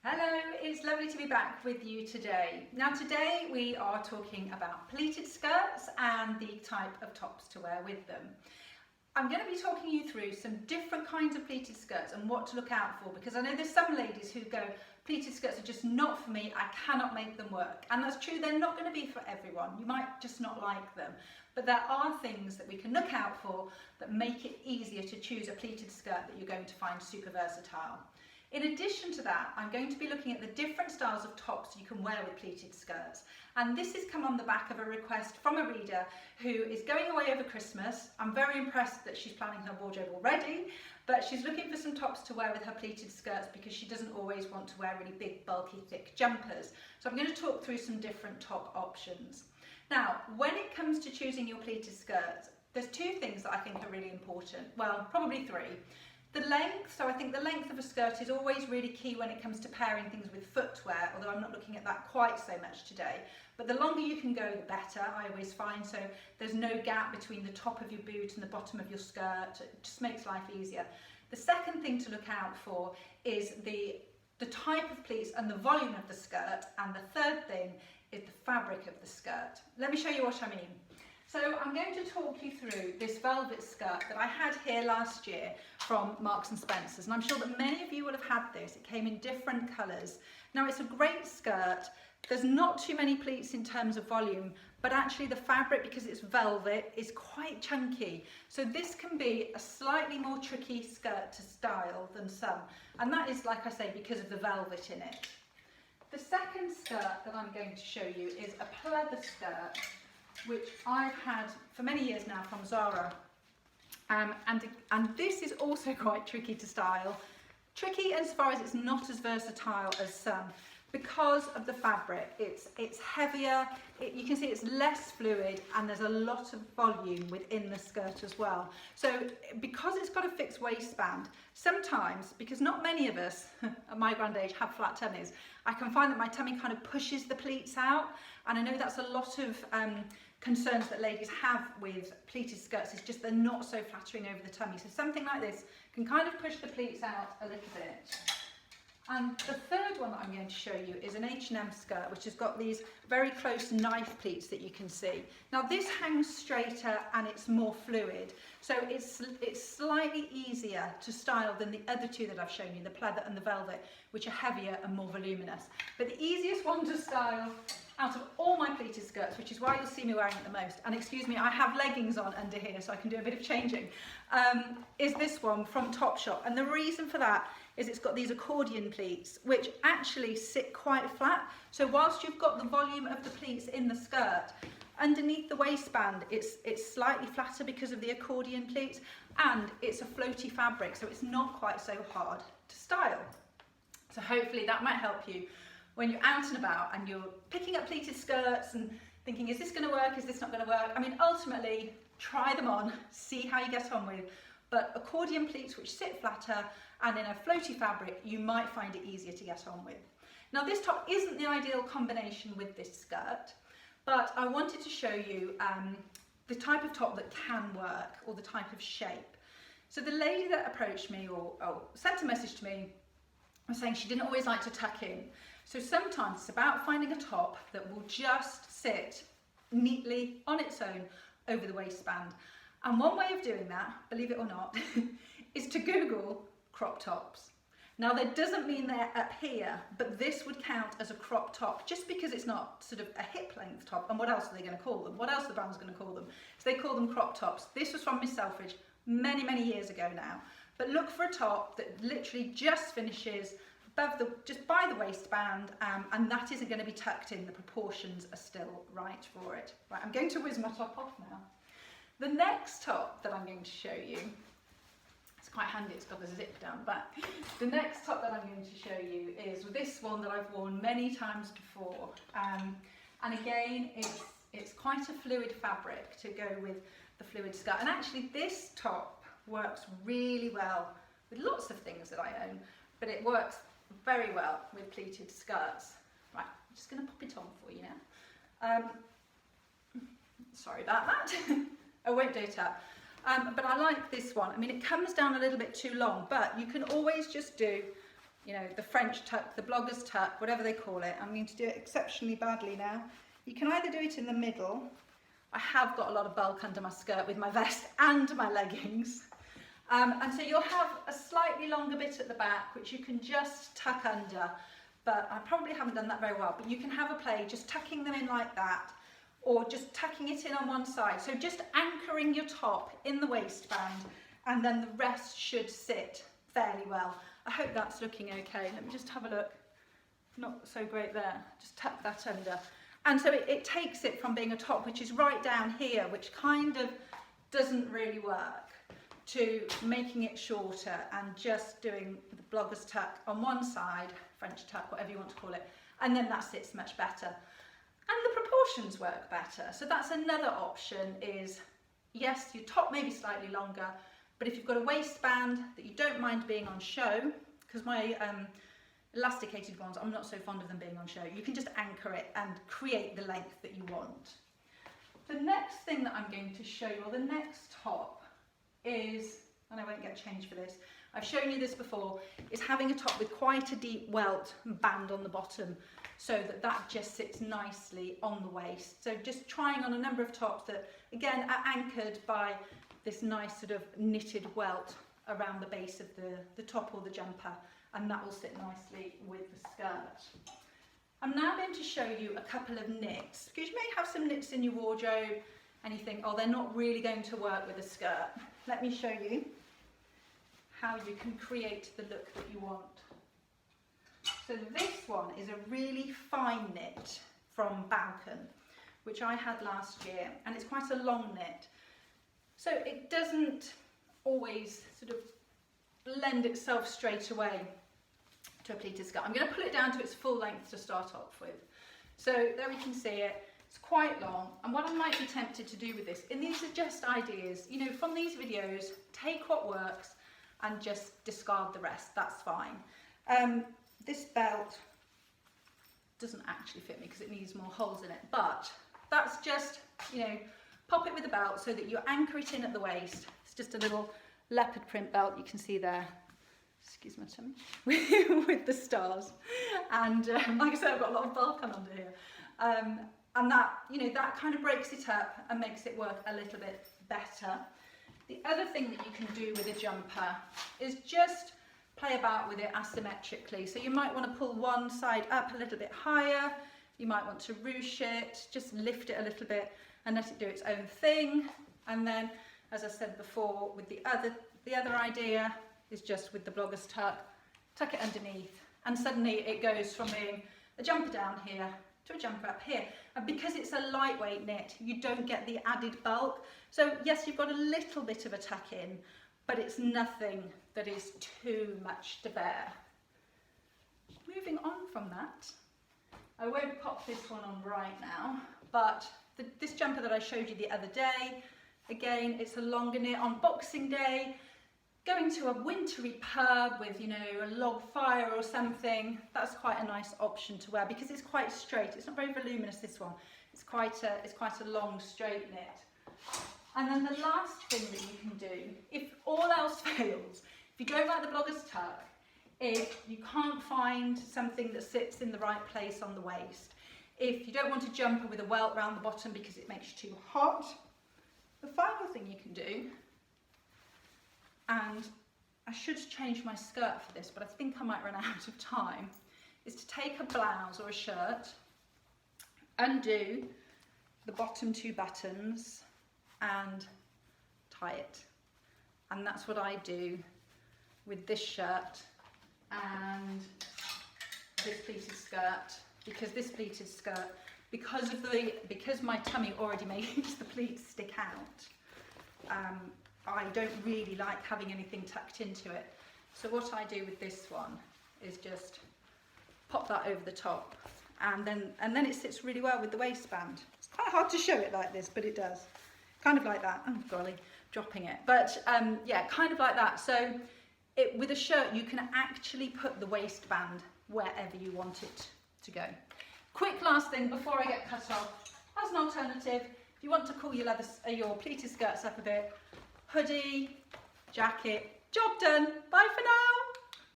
Hello, it's lovely to be back with you today. Now today we are talking about pleated skirts and the type of tops to wear with them. I'm going to be talking you through some different kinds of pleated skirts and what to look out for, because I know there's some ladies who go, pleated skirts are just not for me, I cannot make them work. And that's true, they're not going to be for everyone. You might just not like them. But there are things that we can look out for that make it easier to choose a pleated skirt that you're going to find super versatile. In addition to that, I'm going to be looking at the different styles of tops you can wear with pleated skirts. And this has come on the back of a request from a reader who is going away over Christmas. I'm very impressed that she's planning her wardrobe already, but she's looking for some tops to wear with her pleated skirts because she doesn't always want to wear really big, bulky, thick jumpers. So I'm going to talk through some different top options. Now, when it comes to choosing your pleated skirts, there's two things that I think are really important. Well, probably three. The length, so I think the length of a skirt is always really key when it comes to pairing things with footwear, although I'm not looking at that quite so much today. But the longer you can go, the better, I always find, so there's no gap between the top of your boot and the bottom of your skirt. It just makes life easier. The second thing to look out for is the type of pleats and the volume of the skirt, and the third thing is the fabric of the skirt. Let me show you what I mean. So I'm going to talk you through this velvet skirt that I had here last year from Marks and Spencer's, and I'm sure that many of you will have had this. It came in different colours. Now it's a great skirt. There's not too many pleats in terms of volume, but actually the fabric, because it's velvet, is quite chunky. So this can be a slightly more tricky skirt to style than some, and that is, like I say, because of the velvet in it. The second skirt that I'm going to show you is a pleather skirt, which I've had for many years now from Zara, and this is also quite tricky to style. Tricky as far as it's not as versatile as some, because of the fabric. It's heavier, you can see it's less fluid, and there's a lot of volume within the skirt as well. So because it's got a fixed waistband, sometimes, because not many of us at my grand age have flat tummies, I can find that my tummy kind of pushes the pleats out, and I know that's a lot of concerns that ladies have with pleated skirts, is just they're not so flattering over the tummy. So something like this can kind of push the pleats out a little bit. And the third one that I'm going to show you is an H&M skirt, which has got these very close knife pleats that you can see. Now this hangs straighter and it's more fluid, so it's slightly easier to style than the other two that I've shown you, the pleather and the velvet, which are heavier and more voluminous. But the easiest one to style out of all my pleated skirts, which is why you'll see me wearing it the most, and excuse me, I have leggings on under here so I can do a bit of changing, is this one from Topshop. And the reason for that is it's got these accordion pleats, which actually sit quite flat. So whilst you've got the volume of the pleats in the skirt, underneath the waistband it's slightly flatter because of the accordion pleats, and it's a floaty fabric, so it's not quite so hard to style. So hopefully that might help you when you're out and about and you're picking up pleated skirts and thinking, is this going to work, is this not going to work? I mean, ultimately, try them on, see how you get on with. But accordion pleats, which sit flatter and in a floaty fabric, you might find it easier to get on with. Now this top isn't the ideal combination with this skirt, but I wanted to show you the type of top that can work, or the type of shape. So the lady that approached me or sent a message to me was saying she didn't always like to tuck in. So sometimes it's about finding a top that will just sit neatly on its own over the waistband. And one way of doing that, believe it or not, is to Google crop tops. Now that doesn't mean they're up here, but this would count as a crop top just because it's not sort of a hip length top. And what else are they going to call them? What else are the brand's going to call them? So they call them crop tops. This was from Miss Selfridge many, many years ago now. But look for a top that literally just finishes just by the waistband, and that isn't going to be tucked in. The proportions are still right for it. Right, I'm going to whiz my top off now. The next top that I'm going to show you, it's quite handy, it's got a zip down the back. The next top that I'm going to show you is this one that I've worn many times before, and again it's quite a fluid fabric to go with the fluid skirt, and actually this top works really well with lots of things that I own, but it works very well with pleated skirts. Right, I'm just going to pop it on for you now. Sorry about that. I won't do it up. But I like this one. I mean, it comes down a little bit too long, but you can always just do you know, the French tuck, the blogger's tuck, whatever they call it. I'm going to do it exceptionally badly now. You can either do it in the middle. I have got a lot of bulk under my skirt with my vest and my leggings. And so you'll have a slightly longer bit at the back, which you can just tuck under. But I probably haven't done that very well, but you can have a play just tucking them in like that, or just tucking it in on one side. So just anchoring your top in the waistband, and then the rest should sit fairly well. I hope that's looking okay. Let me just have a look. Not so great there. Just tuck that under. And so it takes it from being a top, which is right down here, which kind of doesn't really work, to making it shorter and just doing the blogger's tuck on one side, French tuck, whatever you want to call it, and then that sits much better. And the proportions work better. So that's another option is, yes, your top may be slightly longer, but if you've got a waistband that you don't mind being on show, because my elasticated ones, I'm not so fond of them being on show, you can just anchor it and create the length that you want. The next thing that I'm going to show you, or the next top, is, and I won't get changed for this, I've shown you this before, is having a top with quite a deep welt band on the bottom, so that that just sits nicely on the waist. So just trying on a number of tops that, again, are anchored by this nice sort of knitted welt around the base of the top or the jumper, and that will sit nicely with the skirt. I'm now going to show you a couple of knits, because you may have some knits in your wardrobe and you think, oh, they're not really going to work with a skirt. Let me show you how you can create the look that you want. So this one is a really fine knit from Balkan, which I had last year, and it's quite a long knit. So it doesn't always sort of lend itself straight away to a pleated skirt. I'm going to pull it down to its full length to start off with. So there we can see it. It's quite long, and what I might be tempted to do with this, and these are just ideas, you know, from these videos, take what works and just discard the rest, that's fine. This belt doesn't actually fit me because it needs more holes in it, but that's just, you know, pop it with a belt so that you anchor it in at the waist. It's just a little leopard print belt you can see there. Excuse my tummy, with the stars. And like I said, I've got a lot of bulk on under here. And that, you know, that kind of breaks it up and makes it work a little bit better. The other thing that you can do with a jumper is just play about with it asymmetrically. So you might want to pull one side up a little bit higher. You might want to ruche it, just lift it a little bit and let it do its own thing. And then, as I said before, with the other idea is just with the blogger's tuck it underneath, and suddenly it goes from being a jumper down here to a jumper up here. And because it's a lightweight knit, you don't get the added bulk. So yes, you've got a little bit of a tuck in, but it's nothing that is too much to bear. Moving on from that, I won't pop this one on right now, but this jumper that I showed you the other day, again, it's a longer knit on Boxing Day. Going to a wintry pub with, you know, a log fire or something, that's quite a nice option to wear because it's quite straight. It's not very voluminous, this one. It's quite a long, straight knit. And then the last thing that you can do, if all else fails, if you don't like the blogger's tuck, if you can't find something that sits in the right place on the waist, if you don't want a jumper with a welt round the bottom because it makes you too hot, the final thing you can do, and I should change my skirt for this, but I think I might run out of time, is to take a blouse or a shirt, undo the bottom two buttons and tie it. And that's what I do with this shirt and this pleated skirt, because this pleated skirt, because my tummy already makes the pleats stick out, I don't really like having anything tucked into it. So what I do with this one is just pop that over the top, and then it sits really well with the waistband. It's quite hard to show it like this, but it does. Kind of like that. Oh golly, dropping it. But yeah, kind of like that. So with a shirt, you can actually put the waistband wherever you want it to go. Quick last thing before I get cut off, as an alternative, if you want to cool your pleated skirts up a bit, hoodie, jacket, job done. Bye for now.